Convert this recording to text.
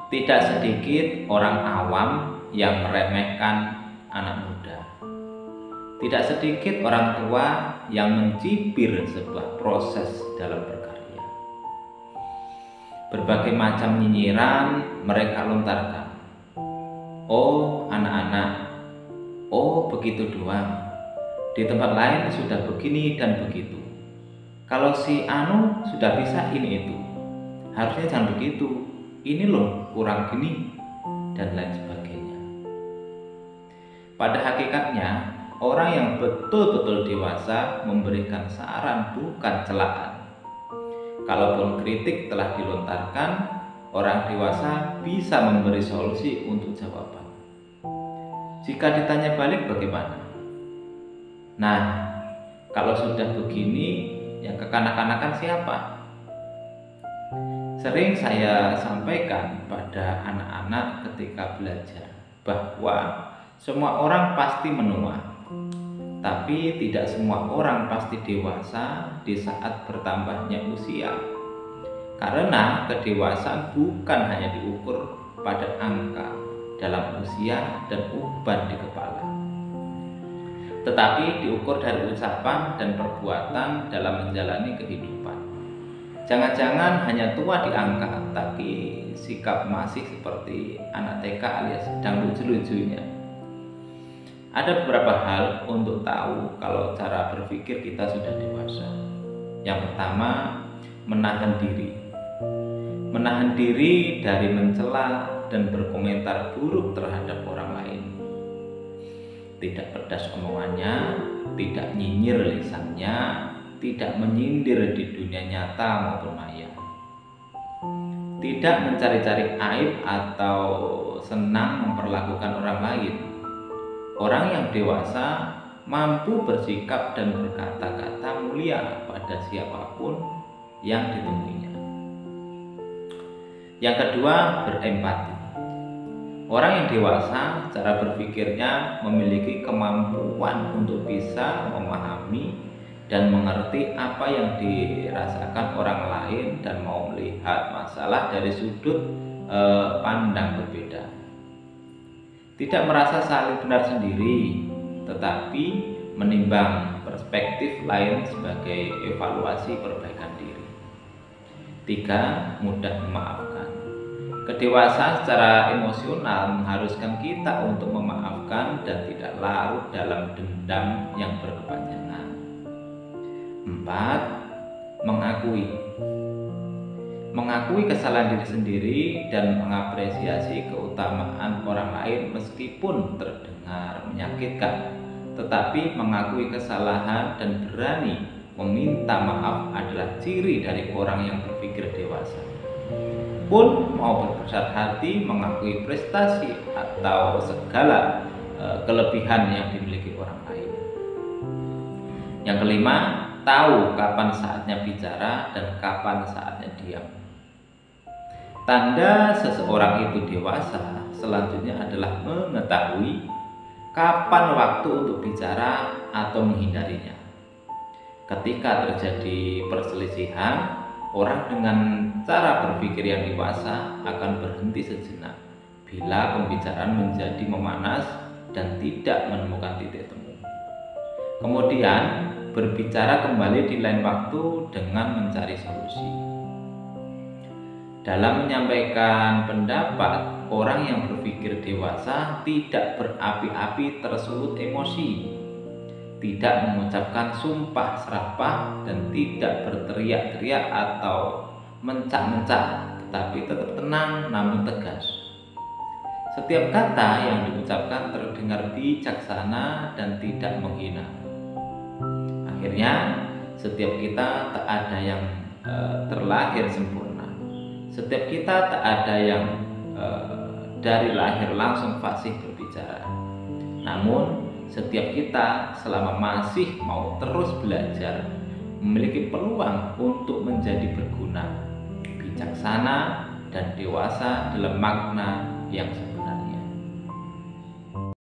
Tidak sedikit orang awam yang meremehkan anak muda. Tidak sedikit orang tua yang mencibir sebuah proses dalam berkarya. Berbagai macam nyinyiran mereka lontarkan. Oh anak-anak, oh begitu doang. Di tempat lain sudah begini dan begitu. Kalau si Anu sudah bisa ini itu, harusnya jangan begitu. Ini loh kurang gini dan lain sebagainya. Pada hakikatnya orang yang betul-betul dewasa memberikan saran bukan celaan. Kalaupun kritik telah dilontarkan, orang dewasa bisa memberi solusi untuk jawaban. Jika ditanya balik bagaimana? Nah, kalau sudah begini, yang kekanak-kanakan siapa? Sering saya sampaikan pada anak-anak ketika belajar bahwa semua orang pasti menua, tapi tidak semua orang pasti dewasa di saat bertambahnya usia. Karena kedewasaan bukan hanya diukur pada angka dalam usia dan uban di kepala, tetapi diukur dari ucapan dan perbuatan dalam menjalani kehidupan. Jangan-jangan hanya tua di angka, tapi sikap masih seperti anak TK alias sedang lucu-lucunya. Ada beberapa hal untuk tahu kalau cara berpikir kita sudah dewasa. Yang pertama, menahan diri. Menahan diri dari mencela dan berkomentar buruk terhadap orang lain. Tidak pedas omongannya, tidak nyinyir lisannya, tidak menyindir di dunia nyata maupun maya. Tidak mencari-cari aib atau senang memperlakukan orang lain. Orang yang dewasa mampu bersikap dan berkata-kata mulia pada siapapun yang ditemuinya. Yang kedua, berempati. Orang yang dewasa, cara berpikirnya memiliki kemampuan untuk bisa memahami dan mengerti apa yang dirasakan orang lain dan mau melihat masalah dari sudut pandang berbeda. Tidak merasa saling benar sendiri, tetapi menimbang perspektif lain sebagai evaluasi perbaikan diri. 3. Mudah memaafkan. Kedewasaan secara emosional mengharuskan kita untuk memaafkan dan tidak larut dalam dendam yang berkepanjangan. 4. Mengakui kesalahan diri sendiri dan mengapresiasi keutamaan orang lain meskipun terdengar menyakitkan, tetapi mengakui kesalahan dan berani meminta maaf adalah ciri dari orang yang berpikir dewasa. Pun mau berbesar hati mengakui prestasi atau segala kelebihan yang dimiliki orang lain. Yang kelima, tahu kapan saatnya bicara dan kapan saatnya diam. Tanda seseorang itu dewasa selanjutnya adalah mengetahui kapan waktu untuk bicara atau menghindarinya. Ketika terjadi perselisihan, orang dengan cara berpikir yang dewasa akan berhenti sejenak bila pembicaraan menjadi memanas dan tidak menemukan titik temu. Kemudian berbicara kembali di lain waktu dengan mencari solusi. Dalam menyampaikan pendapat, orang yang berpikir dewasa tidak berapi-api tersulut emosi, tidak mengucapkan sumpah serapah dan tidak berteriak-teriak atau mencak-mencak, tetapi tetap tenang namun tegas. Setiap kata yang diucapkan terdengar bijaksana dan tidak menghina. Akhirnya, setiap kita tak ada yang terlahir sempurna. Setiap kita tak ada yang dari lahir langsung fasih berbicara. Namun, setiap kita selama masih mau terus belajar memiliki peluang untuk menjadi berguna, bijaksana, dan dewasa dalam makna yang